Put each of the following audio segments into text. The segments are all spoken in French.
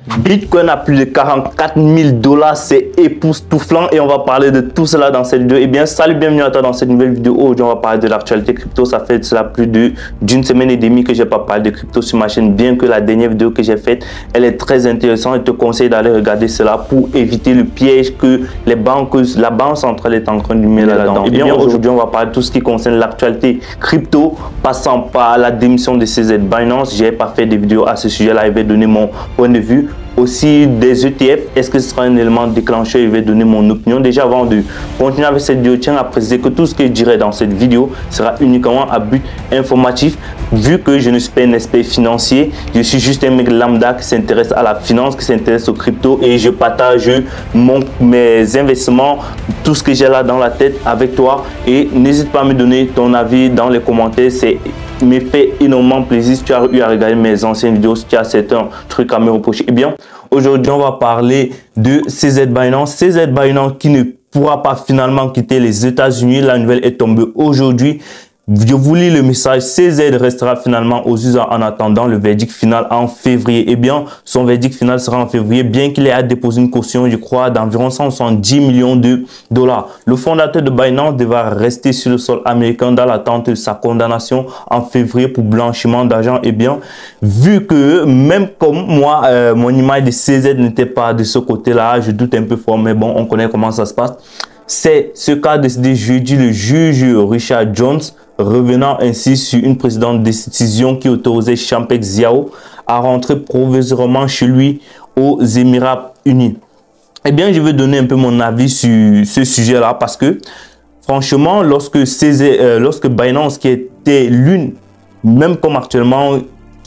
Bitcoin a plus de 44 000 $, c'est époustouflant et on va parler de tout cela dans cette vidéo. Eh bien, salut, bienvenue à toi dans cette nouvelle vidéo. Aujourd'hui, on va parler de l'actualité crypto. Ça fait cela plus d'une semaine et demie que j'ai pas parlé de crypto sur ma chaîne, bien que la dernière vidéo que j'ai faite, elle est très intéressante. Je te conseille d'aller regarder cela pour éviter le piège que la banque centrale est en train de mettre là-dedans. Eh bien, aujourd'hui, on va parler de tout ce qui concerne l'actualité crypto, passant par la démission de CZ Binance. J'ai pas fait de vidéo à ce sujet-là. Je vais donner mon point de vue. Aussi des ETF, est-ce que ce sera un élément déclencheur? Je vais donner mon opinion. Déjà, avant de continuer avec cette vidéo, tiens à préciser que tout ce que je dirai dans cette vidéo sera uniquement à but informatif. Vu que je ne suis pas un expert financier, je suis juste un mec lambda qui s'intéresse à la finance, qui s'intéresse aux crypto, et je partage mes investissements, tout ce que j'ai là dans la tête avec toi. Et n'hésite pas à me donner ton avis dans les commentaires. C'est me fait énormément plaisir si tu as eu à regarder mes anciennes vidéos, si tu as certains trucs à me reprocher. Eh bien, aujourd'hui, on va parler de CZ Binance. CZ Binance qui ne pourra pas finalement quitter les États-Unis. La nouvelle est tombée aujourd'hui. Je vous lis le message. CZ restera finalement aux USA en attendant le verdict final en février. Eh bien, son verdict final sera en février, bien qu'il ait déposé une caution, je crois, d'environ 170 millions de $. Le fondateur de Binance devra rester sur le sol américain dans l'attente de sa condamnation en février pour blanchiment d'argent. Eh bien, vu que même comme moi, mon image de CZ n'était pas de ce côté-là, je doute un peu fort, mais bon, on connaît comment ça se passe. C'est ce qu'a décidé jeudi le juge Richard Jones, revenant ainsi sur une précédente décision qui autorisait Changpeng Zhao à rentrer provisoirement chez lui aux Émirats Unis. Eh bien, je vais donner un peu mon avis sur ce sujet-là parce que, franchement, lorsque Binance, qui était même comme actuellement,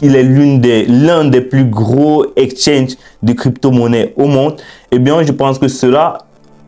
il est l'un des plus gros exchanges de crypto-monnaies au monde, eh bien, je pense que cela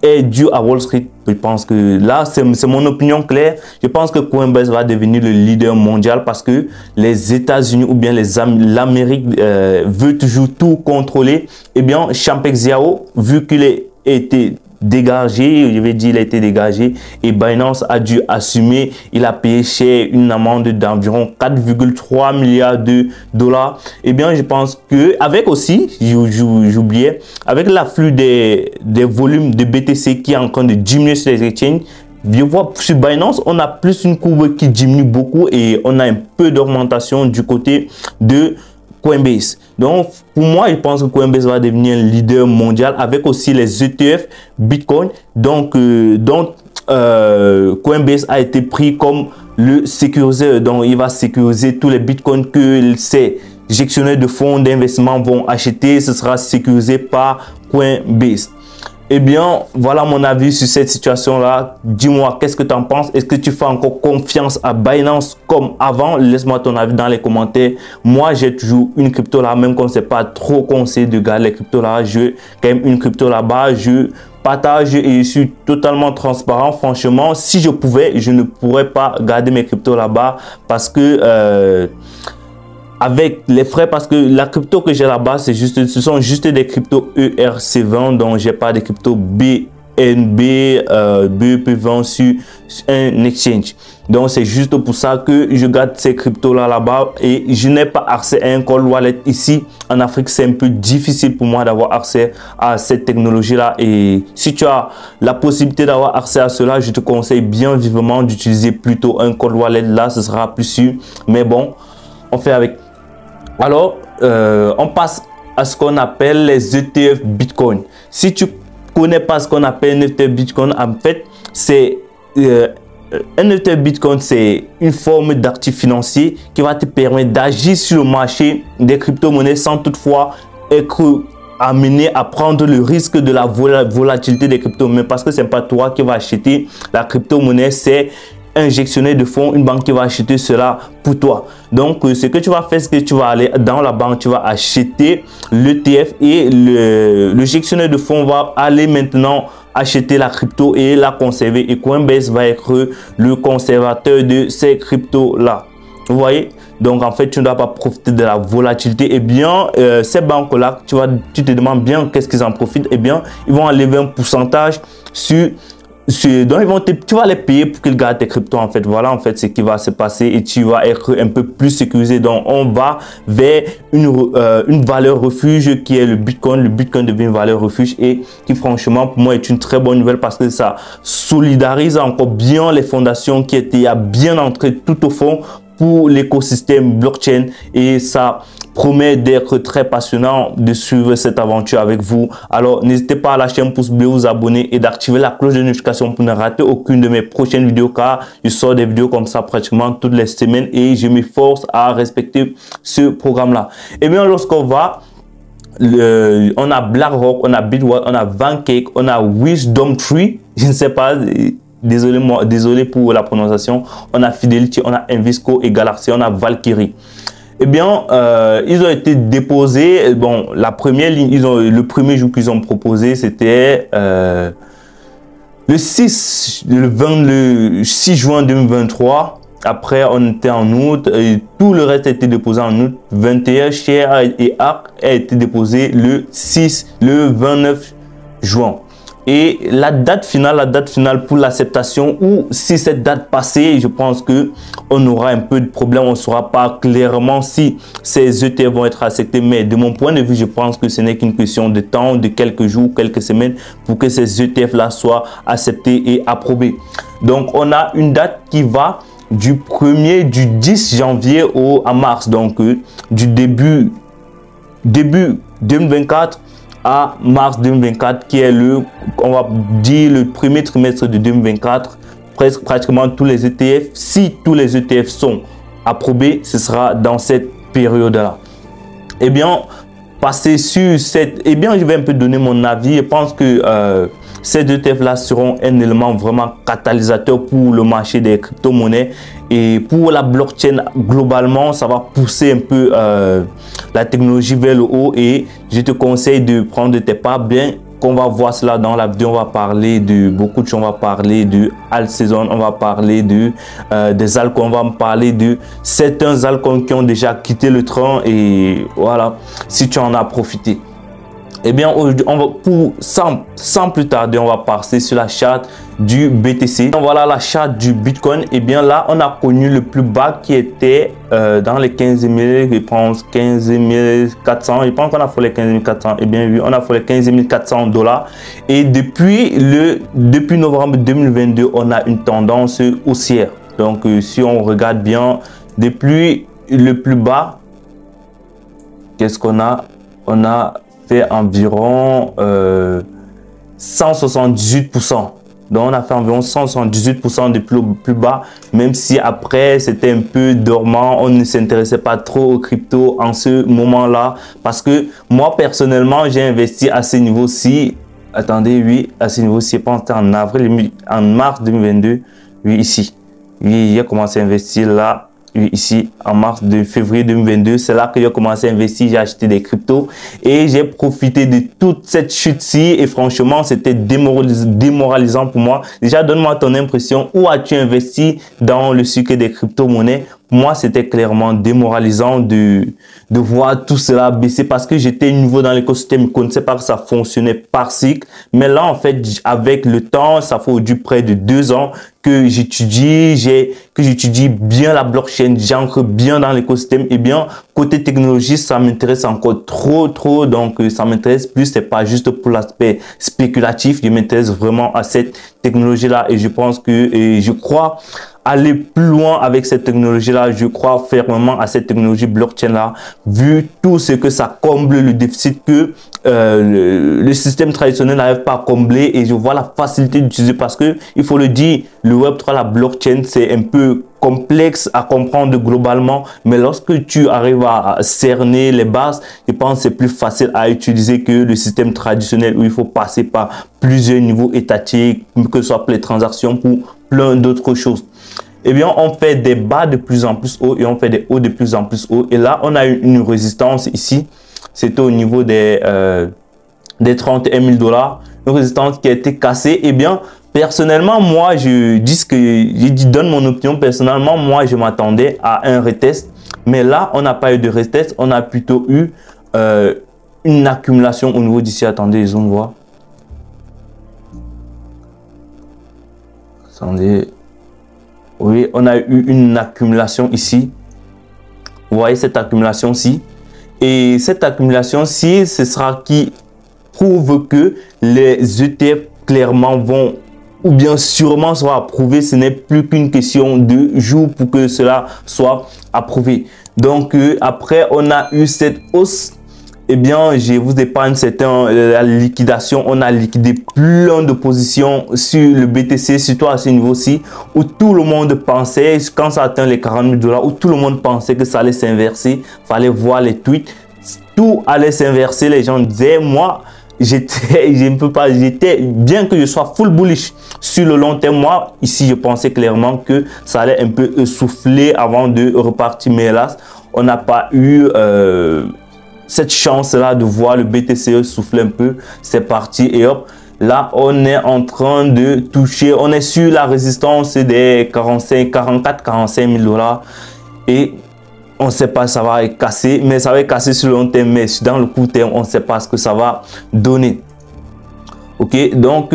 est dû à Wall Street. Je pense que là, c'est mon opinion claire. Je pense que Coinbase va devenir le leader mondial parce que les États-Unis ou bien l'Amérique veut toujours tout contrôler. Eh bien, Changpeng Zhao, vu qu'il a été dégagé, je vais dire il a été dégagé, et Binance a dû assumer, il a payé cher une amende d'environ 4,3 milliards de $. Eh bien, je pense que avec aussi, j'oubliais, avec l'afflux des volumes de BTC qui est en train de diminuer sur les exchanges, je vois sur Binance, on a plus une courbe qui diminue beaucoup et on a un peu d'augmentation du côté de Coinbase. Donc, pour moi, je pense que Coinbase va devenir un leader mondial avec aussi les ETF Bitcoin. Donc, Coinbase a été pris comme le sécuriseur. Donc, il va sécuriser tous les Bitcoins que ces gestionnaires de fonds d'investissement vont acheter. Ce sera sécurisé par Coinbase. Eh bien, voilà mon avis sur cette situation-là. Dis-moi, qu'est-ce que tu en penses? Est-ce que tu fais encore confiance à Binance comme avant? Laisse-moi ton avis dans les commentaires. Moi, j'ai toujours une crypto là, même quand c'est pas trop conseillé de garder les cryptos là. J'ai quand même une crypto là-bas. Je partage et je suis totalement transparent. Franchement, si je pouvais, je ne pourrais pas garder mes cryptos là-bas parce que avec les frais, parce que la crypto que j'ai là-bas, ce sont juste des cryptos ERC20, donc j'ai pas de crypto BNB, BEP20 sur un exchange. Donc c'est juste pour ça que je garde ces cryptos là-bas et je n'ai pas accès à un cold wallet ici en Afrique. C'est un peu difficile pour moi d'avoir accès à cette technologie là, et si tu as la possibilité d'avoir accès à cela, je te conseille bien vivement d'utiliser plutôt un cold wallet. Là ce sera plus sûr, mais bon, on fait avec. Alors, on passe à ce qu'on appelle les ETF Bitcoin. Si tu connais pas ce qu'on appelle un ETF Bitcoin, en fait, c'est un ETF Bitcoin, c'est une forme d'actif financier qui va te permettre d'agir sur le marché des crypto-monnaies sans toutefois être amené à prendre le risque de la volatilité des crypto-monnaies, parce que c'est pas toi qui vas acheter la crypto-monnaie, c'est un gestionnaire de fonds, une banque qui va acheter cela pour toi. Donc, ce que tu vas faire, c'est que tu vas aller dans la banque, tu vas acheter l'ETF et le gestionnaire de fonds va aller maintenant acheter la crypto et la conserver. Et Coinbase va être le conservateur de ces cryptos-là. Vous voyez? Donc, en fait, tu ne dois pas profiter de la volatilité. Eh bien, ces banques-là, tu te demandes bien qu'est-ce qu'ils en profitent. Eh bien, ils vont enlever un pourcentage sur tu vas les payer pour qu'ils gardent tes cryptos en fait. Voilà en fait ce qui va se passer et tu vas être un peu plus sécurisé. Donc on va vers une valeur refuge qui est le Bitcoin. Le Bitcoin devient une valeur refuge et qui franchement pour moi est une très bonne nouvelle parce que ça solidarise encore bien les fondations qui étaient bien entrées tout au fond pour l'écosystème blockchain et ça promet d'être très passionnant de suivre cette aventure avec vous. Alors n'hésitez pas à lâcher un pouce bleu, vous abonner et d'activer la cloche de notification pour ne rater aucune de mes prochaines vidéos car je sors des vidéos comme ça pratiquement toutes les semaines et je m'efforce à respecter ce programme là. Et bien lorsqu'on va on a BlackRock, on a Bitwise, on a Vancake, on a Wisdom Tree, je ne sais pas, désolé pour la prononciation, on a Fidelity, on a Invesco et Galaxy, on a Valkyrie. Eh bien, ils ont été déposés. Bon, la première ligne, le premier jour qu'ils ont proposé, c'était le 6 juin 2023. Après, on était en août et tout le reste a été déposé en août. 21 Share et ARK a été déposé le 29 juin. Et la date finale pour l'acceptation, ou si cette date passée, je pense que on aura un peu de problème, on ne saura pas clairement si ces ETF vont être acceptés. Mais de mon point de vue, je pense que ce n'est qu'une question de temps, de quelques jours, quelques semaines pour que ces ETF là soient acceptés et approuvés. Donc on a une date qui va du 10 janvier à mars, donc du début 2024 à mars 2024 qui est on va dire le premier trimestre de 2024. Pratiquement tous les ETF, si tous les ETF sont approuvés, ce sera dans cette période là. Eh bien, passer sur cette, je vais un peu donner mon avis. Je pense que ces ETF là seront un élément vraiment catalysateur pour le marché des crypto-monnaies et pour la blockchain globalement. Ça va pousser un peu la technologie vers le haut et je te conseille de prendre tes pas bien qu'on va voir cela dans la vidéo. On va parler de beaucoup de choses, on va parler de alt season, on va parler de des altcoins, on va parler de certains altcoins qui ont déjà quitté le train et voilà, si tu en as profité. Eh bien, on va sans plus tarder, on va passer sur la charte du BTC. Donc, voilà la charte du Bitcoin. Eh bien, là, on a connu le plus bas qui était dans les 15 000, je pense 15 400. Je pense qu'on a fait les 15 400. Eh bien, oui, on a fait les 15 400 $. Et depuis novembre 2022, on a une tendance haussière. Donc, si on regarde bien, depuis le plus bas, qu'est-ce qu'on a? On a environ 178%. Donc on a fait environ 178% depuis le plus bas, même si après c'était un peu dormant, on ne s'intéressait pas trop aux crypto en ce moment-là, parce que moi personnellement j'ai investi à ce niveau-ci. Attendez, oui, à ce niveau-ci, je pense que en avril, en mars 2022, oui, ici. Oui, j'ai commencé à investir là. Ici en février 2022, c'est là que j'ai commencé à investir, j'ai acheté des cryptos et j'ai profité de toute cette chute-ci et franchement c'était démoralisant pour moi. Déjà, donne-moi ton impression, où as-tu investi dans le cycle des crypto-monnaies? Moi, c'était clairement démoralisant de voir tout cela baisser parce que j'étais nouveau dans l'écosystème, je ne connaissais pas que ça fonctionnait par cycle. Mais là, en fait, avec le temps, ça fait du près de 2 ans que j'étudie bien la blockchain, j'entre bien dans l'écosystème. Et bien, côté technologie, ça m'intéresse encore trop. Donc, ça m'intéresse plus. C'est pas juste pour l'aspect spéculatif. Je m'intéresse vraiment à cette technologie-là et je pense que, je crois aller plus loin avec cette technologie là. Je crois fermement à cette technologie blockchain là, vu tout ce que ça comble, le déficit que le système traditionnel n'arrive pas à combler, et je vois la facilité d'utiliser parce que il faut le dire, le Web3, la blockchain, c'est un peu complexe à comprendre globalement, mais lorsque tu arrives à cerner les bases, je pense que c'est plus facile à utiliser que le système traditionnel où il faut passer par plusieurs niveaux étatiques, que ce soit pour les transactions, pour plein d'autres choses. Eh bien, on fait des bas de plus en plus haut et on fait des hauts de plus en plus haut. Et là, on a une résistance ici. C'était au niveau des 31 000 $. Une résistance qui a été cassée. Eh bien, personnellement, moi, donne mon opinion. Personnellement, moi, je m'attendais à un retest. Mais là, on n'a pas eu de retest. On a plutôt eu une accumulation au niveau d'ici. Attendez, zoom voir. Attendez. Oui, on a eu une accumulation ici. Vous voyez cette accumulation-ci. Et cette accumulation-ci, ce sera qui prouve que les ETF clairement vont ou bien sûrement soit approuvé. Ce n'est plus qu'une question de jours pour que cela soit approuvé. Donc après on a eu cette hausse, eh bien je vous épargne la liquidation. On a liquidé plein de positions sur le BTC, surtout à ce niveau-ci où tout le monde pensait, quand ça atteint les 40 000 $, où tout le monde pensait que ça allait s'inverser. Fallait voir les tweets, tout allait s'inverser. Les gens disaient, moi j'étais, bien que je sois full bullish sur le long terme, moi ici je pensais clairement que ça allait un peu souffler avant de repartir, mais hélas on n'a pas eu cette chance là de voir le BTC souffler un peu. C'est parti et hop, là on est en train de toucher, on est sur la résistance des 44-45 000 $ et on ne sait pas si ça va casser, mais ça va casser sur le long terme, mais dans le court terme, on ne sait pas ce que ça va donner. Ok, donc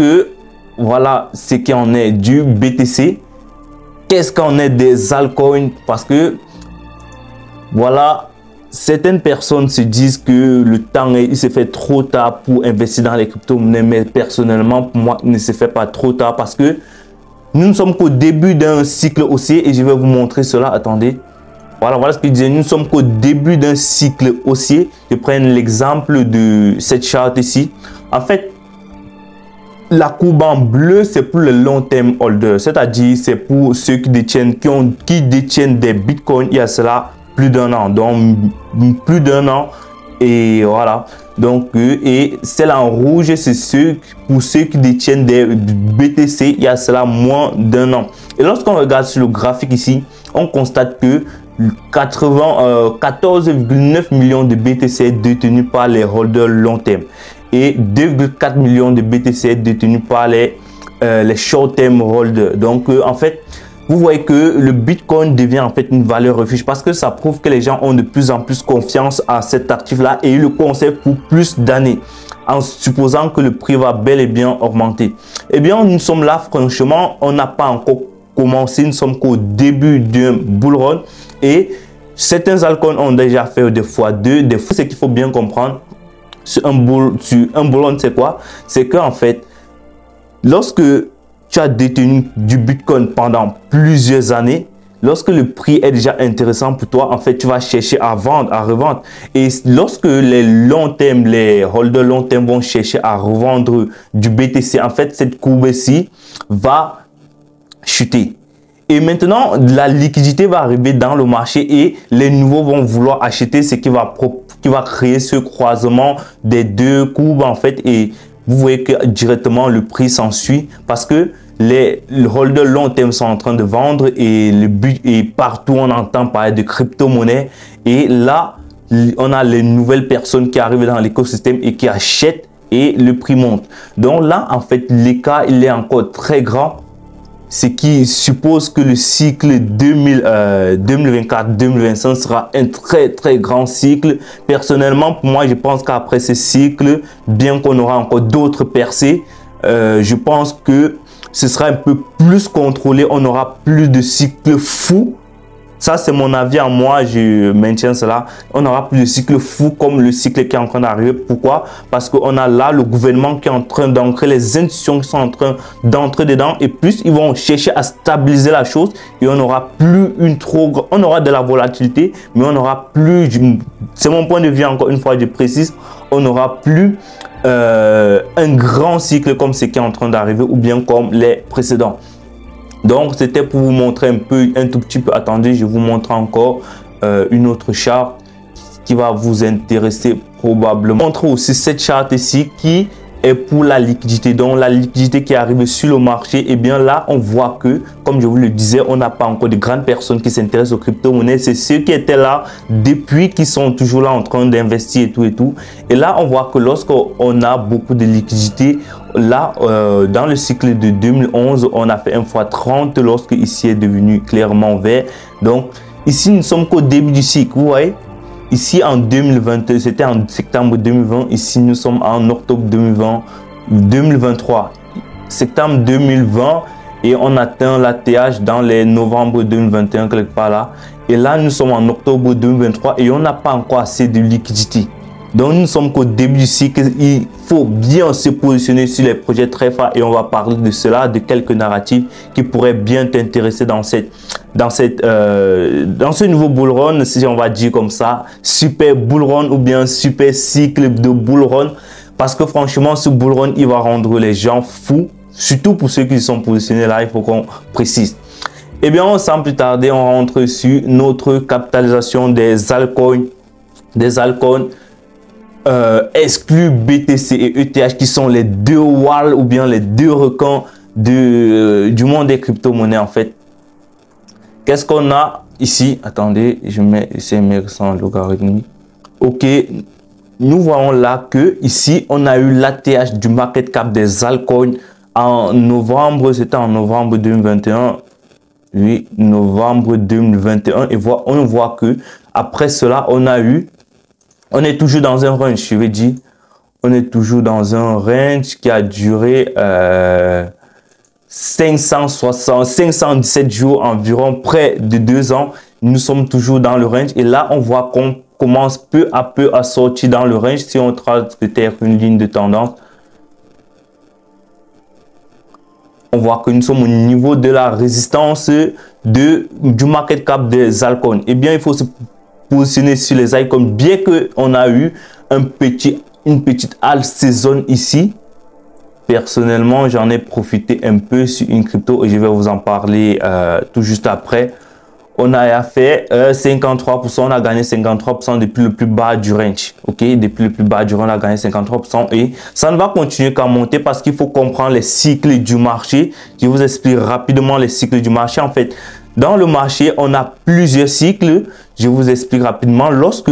voilà ce qu'il en est du BTC. Qu'est-ce qu'on est des altcoins? Parce que voilà, certaines personnes se disent que le temps il se fait trop tard pour investir dans les crypto-monnaies, mais personnellement pour moi il ne se fait pas trop tard parce que nous ne sommes qu'au début d'un cycle haussier et je vais vous montrer cela. Attendez. Voilà ce que je disais, nous ne sommes qu'au début d'un cycle haussier. Je prends l'exemple de cette charte ici. En fait, la courbe en bleu, c'est pour le long terme holder, c'est-à-dire c'est pour ceux qui détiennent, qui détiennent des bitcoins il y a cela plus d'un an. Donc, plus d'un an. Et voilà. Donc, et celle en rouge, c'est pour ceux qui détiennent des BTC il y a cela moins d'un an. Et lorsqu'on regarde sur le graphique ici, on constate que 14,9 millions de BTC détenus par les holders long terme et 2,4 millions de BTC détenus par les short term holders. Donc en fait, vous voyez que le Bitcoin devient en fait une valeur refuge parce que ça prouve que les gens ont de plus en plus confiance à cet actif là et ils le conservent pour plus d'années en supposant que le prix va bel et bien augmenter. Eh bien nous sommes là, franchement on n'a pas encore commencé, nous sommes qu'au début d'un bull run et certains altcoins ont déjà fait des fois deux. Des fois, ce qu'il faut bien comprendre sur un bull run, c'est quoi? C'est qu'en fait, lorsque tu as détenu du Bitcoin pendant plusieurs années, lorsque le prix est déjà intéressant pour toi, en fait, tu vas chercher à vendre, à revendre. Et lorsque les long terme, les holders long terme vont chercher à revendre du BTC, en fait, cette courbe-ci va chuter. Et maintenant, la liquidité va arriver dans le marché et les nouveaux vont vouloir acheter, ce qui va créer ce croisement des deux courbes en fait. Et vous voyez que directement le prix s'ensuit parce que les holders long terme sont en train de vendre et le but est partout. On entend parler de crypto-monnaie et là, on a les nouvelles personnes qui arrivent dans l'écosystème et qui achètent et le prix monte. Donc là, en fait, l'écart il est encore très grand. Ce qui suppose que le cycle 2024-2025 sera un très grand cycle. Personnellement, pour moi, je pense qu'après ce cycle, bien qu'on aura encore d'autres percées, je pense que ce sera un peu plus contrôlé. On aura plus de cycles fous. Ça, c'est mon avis à moi, je maintiens cela. On aura plus de cycles fous comme le cycle qui est en train d'arriver. Pourquoi? Parce qu'on a là le gouvernement qui est en train d'ancrer, les institutions qui sont en train d'entrer dedans. Et plus ils vont chercher à stabiliser la chose et on n'aura plus on aura de la volatilité, mais on n'aura plus, c'est mon point de vue encore une fois, je précise, on n'aura plus un grand cycle comme ce qui est en train d'arriver ou bien comme les précédents. Donc, c'était pour vous montrer un tout petit peu. Attendez, je vous montre encore une autre charte qui va vous intéresser probablement. Je vous montre aussi cette charte ici qui est pour la liquidité. Donc, la liquidité qui arrive sur le marché. Et bien là, on voit que, comme je vous le disais, on n'a pas encore de grandes personnes qui s'intéressent aux crypto-monnaies. C'est ceux qui étaient là depuis, qui sont toujours là en train d'investir et tout et tout. Et là, on voit que lorsqu'on a beaucoup de liquidité, là, dans le cycle de 2011, on a fait 1 x 30 lorsque ici est devenu clairement vert. Donc, ici, nous sommes qu'au début du cycle, vous voyez. Ici, en 2022, c'était en septembre 2020. Ici, nous sommes en octobre 2023. Septembre 2020 et on atteint l'ATH dans les novembre 2021 quelque part là. Et là, nous sommes en octobre 2023 et on n'a pas encore assez de liquidité. Donc, nous sommes qu'au début du cycle. Il faut bien se positionner sur les projets très forts et on va parler de cela, de quelques narratifs qui pourraient bien t'intéresser dans ce nouveau bull run, si on va dire comme ça, super bull run ou bien super cycle de bull run. Parce que franchement, ce bull run, il va rendre les gens fous, surtout pour ceux qui sont positionnés là, il faut qu'on précise. Eh bien, sans plus tarder, on rentre sur notre capitalisation des altcoins. Exclus BTC et ETH qui sont les deux whales ou bien les deux requins du monde des crypto-monnaies en fait. Qu'est-ce qu'on a ici? Attendez, je mets ici sans logarithmique. Ok, nous voyons là que ici on a eu l'ATH du market cap des altcoins en novembre, c'était en novembre 2021. Oui, novembre 2021 et on voit que après cela on est toujours dans un range, je vais dire, on est toujours dans un range qui a duré 517 jours, environ près de 2 ans. Nous sommes toujours dans le range et là on voit qu'on commence peu à peu à sortir dans le range. Si on trace peut-être une ligne de tendance, on voit que nous sommes au niveau de la résistance du market cap des altcoins. Eh bien, il faut se positionner sur les icônes, bien que on a eu une petite alt saison ici. Personnellement, j'en ai profité un peu sur une crypto et je vais vous en parler tout juste après. On a fait 53%, on a gagné 53% depuis le plus bas du range. Ok, depuis le plus bas du range, on a gagné 53% et ça ne va continuer qu'à monter parce qu'il faut comprendre les cycles du marché. Je vous explique rapidement les cycles du marché. En fait, dans le marché, on a plusieurs cycles. Je vous explique rapidement. Lorsque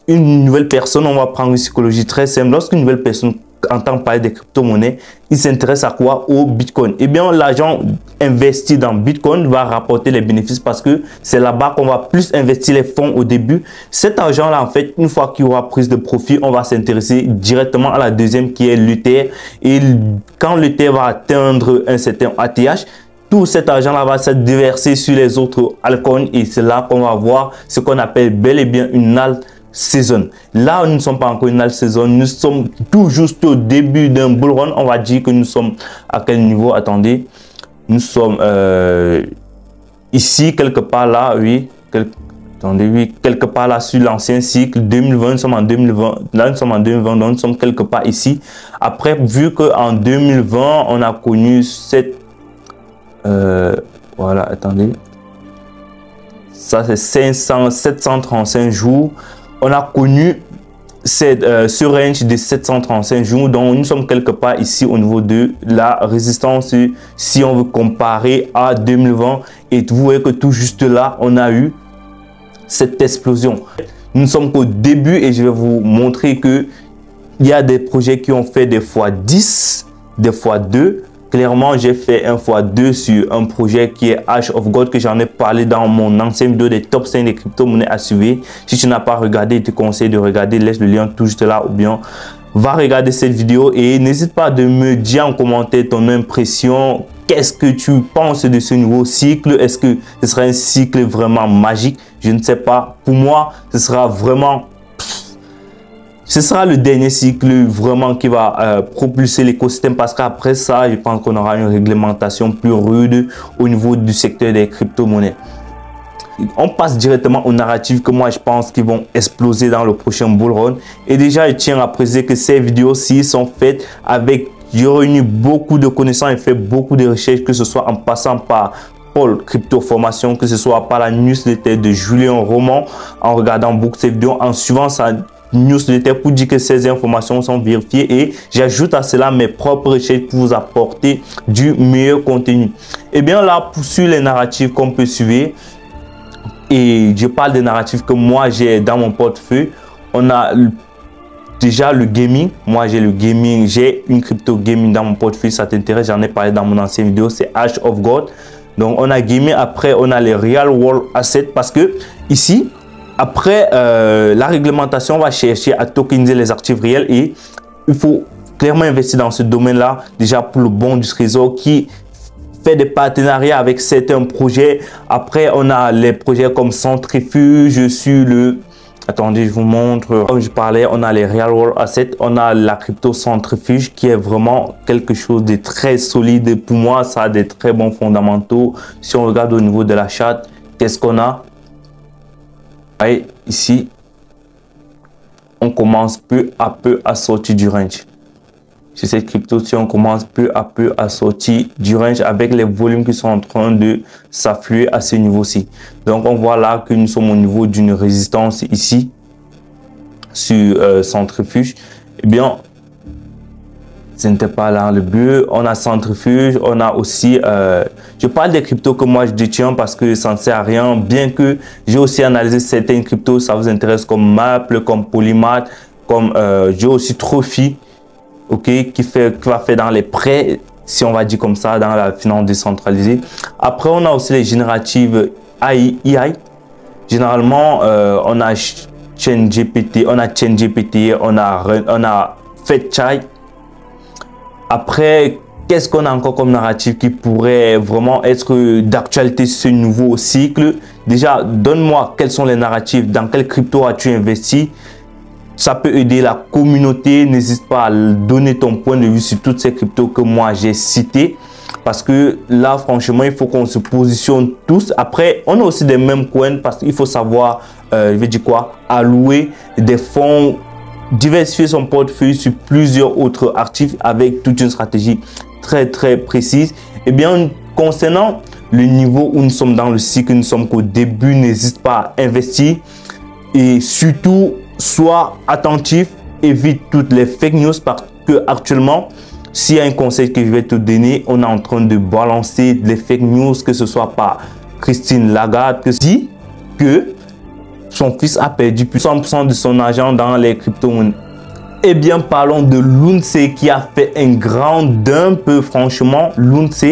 une nouvelle personne, on va prendre une psychologie très simple, lorsqu'une nouvelle personne entend parler des crypto-monnaies, il s'intéresse à quoi? Au Bitcoin. Eh bien, l'argent investi dans Bitcoin va rapporter les bénéfices parce que c'est là-bas qu'on va plus investir les fonds au début. Cet argent-là, en fait, une fois qu'il y aura prise de profit, on va s'intéresser directement à la deuxième qui est l'Ether. Et quand l'Ether va atteindre un certain ATH, tout cet argent-là va se déverser sur les autres altcoins et c'est là qu'on va voir ce qu'on appelle bel et bien une alt saison. Là, nous ne sommes pas encore une alt saison, nous sommes tout juste au début d'un bull run. On va dire que nous sommes à quel niveau? Attendez, nous sommes ici quelque part là, oui, attendez, oui, quelque part là sur l'ancien cycle 2020. Nous sommes en 2020, là nous sommes en 2020, donc nous sommes quelque part ici. Après, vu que en 2020 on a connu cette voilà, attendez, ça c'est 735 jours. On a connu ce range de 735 jours. Donc, nous sommes quelque part ici au niveau de la résistance si on veut comparer à 2020. Et vous voyez que tout juste là, on a eu cette explosion. Nous ne sommes qu'au début et je vais vous montrer que il y a des projets qui ont fait des fois 10, des fois 2. Clairement, j'ai fait un x2 sur un projet qui est Hash of God que j'en ai parlé dans mon ancienne vidéo des top 5 des crypto-monnaies à suivre. Si tu n'as pas regardé, je te conseille de regarder. Laisse le lien tout juste là ou bien va regarder cette vidéo et n'hésite pas de me dire en commentaire ton impression. Qu'est-ce que tu penses de ce nouveau cycle? Est-ce que ce sera un cycle vraiment magique? Je ne sais pas. Pour moi, ce sera vraiment... Ce sera le dernier cycle vraiment qui va propulser l'écosystème parce qu'après ça, je pense qu'on aura une réglementation plus rude au niveau du secteur des crypto-monnaies. On passe directement aux narratifs que moi je pense qu'ils vont exploser dans le prochain bull run. Et déjà, je tiens à préciser que ces vidéos-ci sont faites avec... J'ai réuni beaucoup de connaissances et fait beaucoup de recherches, que ce soit en passant par Paul Crypto Formation, que ce soit par la newsletter de Julien Roman, en regardant beaucoup de ces vidéos, en suivant sa newsletter pour dire que ces informations sont vérifiées et j'ajoute à cela mes propres recherches pour vous apporter du meilleur contenu. Et bien là, sur les narratifs qu'on peut suivre, et je parle des narratifs que moi j'ai dans mon portefeuille, on a déjà le gaming. Moi j'ai le gaming, j'ai une crypto gaming dans mon portefeuille. Ça t'intéresse, j'en ai parlé dans mon ancienne vidéo, c'est Hash of God. Donc on a gaming, après on a les real world assets parce que ici après la réglementation va chercher à tokeniser les actifs réels et il faut clairement investir dans ce domaine là déjà pour le bon du trésor qui fait des partenariats avec certains projets. Après, on a les projets comme Centrifuge sur le... Attendez, je vous montre. Comme je parlais, on a les Real World Assets, on a la crypto Centrifuge qui est vraiment quelque chose de très solide. Pour moi, ça a des très bons fondamentaux. Si on regarde au niveau de la charte, qu'est-ce qu'on a? Et ici, on commence peu à peu à sortir du range. Sur cette crypto, si on commence peu à peu à sortir du range avec les volumes qui sont en train de s'affluer à ce niveau-ci. Donc, on voit là que nous sommes au niveau d'une résistance ici sur Centrifuge. Eh bien, ce n'était pas là le but. On a Centrifuge, on a aussi... je parle des cryptos que moi je détiens parce que ça ne sert à rien. Bien que j'ai aussi analysé certaines cryptos, ça vous intéresse comme Maple, comme Polymath, comme j'ai aussi Trophy. Ok, qui va faire dans les prêts, si on va dire comme ça, dans la finance décentralisée. Après, on a aussi les génératives AI. Généralement, on a ChainGPT, on a FedChai. Après, qu'est-ce qu'on a encore comme narratif qui pourrait vraiment être d'actualité ce nouveau cycle? Déjà, donne-moi quels sont les narratifs, dans quelle crypto as-tu investi? Ça peut aider la communauté. N'hésite pas à donner ton point de vue sur toutes ces cryptos que moi j'ai citées. Parce que là, franchement, il faut qu'on se positionne tous. Après, on a aussi des mêmes coins parce qu'il faut savoir, je vais dire quoi, allouer des fonds, diversifier son portefeuille sur plusieurs autres actifs avec toute une stratégie très précise. Et bien, concernant le niveau où nous sommes dans le cycle, nous sommes qu'au début, n'hésite pas à investir et surtout, sois attentif, évite toutes les fake news parce que actuellement, s'il y a un conseil que je vais te donner, on est en train de balancer les fake news, que ce soit par Christine Lagarde, qui dit que son fils a perdu plus de 100% de son argent dans les crypto-monnaies. Eh bien, parlons de Lunce qui a fait un grand dump. Franchement, Lunce,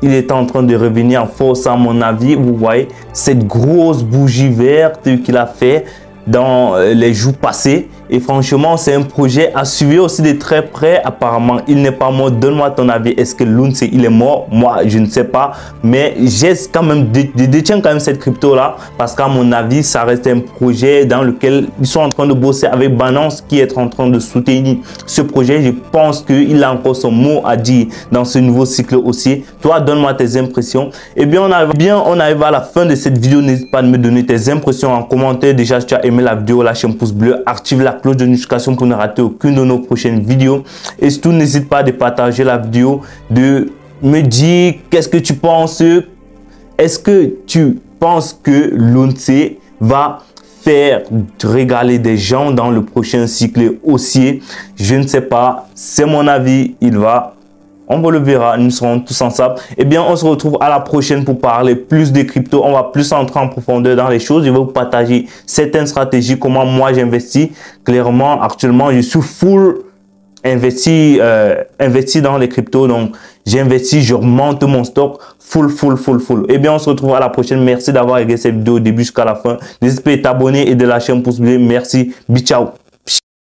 il est en train de revenir en force à mon avis. Vous voyez cette grosse bougie verte qu'il a fait dans les jours passés. Et franchement, c'est un projet à suivre aussi de très près. Apparemment, il n'est pas mort. Donne-moi ton avis. Est-ce que Lunce, il est mort? Moi, je ne sais pas. Mais j'ai quand même, je détiens quand même cette crypto-là. Parce qu'à mon avis, ça reste un projet dans lequel ils sont en train de bosser avec Binance qui est en train de soutenir ce projet. Je pense qu'il a encore son mot à dire dans ce nouveau cycle aussi. Toi, donne-moi tes impressions. Eh bien, on arrive à la fin de cette vidéo. N'hésite pas à me donner tes impressions en commentaire. Déjà, si tu as aimé la vidéo, lâche un pouce bleu, active la cloche de notification pour ne rater aucune de nos prochaines vidéos. Et surtout, n'hésite pas à partager la vidéo, de me dire qu'est-ce que tu penses. Est-ce que tu penses que Lunce va faire régaler des gens dans le prochain cycle haussier? Je ne sais pas, c'est mon avis. On le verra, nous serons tous ensemble. Eh bien, on se retrouve à la prochaine pour parler plus de crypto. On va plus entrer en profondeur dans les choses. Je vais vous partager certaines stratégies, comment moi j'investis. Clairement, actuellement, je suis full investi dans les cryptos. Donc, j'investis, je remonte mon stock full. Eh bien, on se retrouve à la prochaine. Merci d'avoir regardé cette vidéo du début jusqu'à la fin. N'hésite pas à t'abonner et de lâcher un pouce bleu. Merci. Ciao.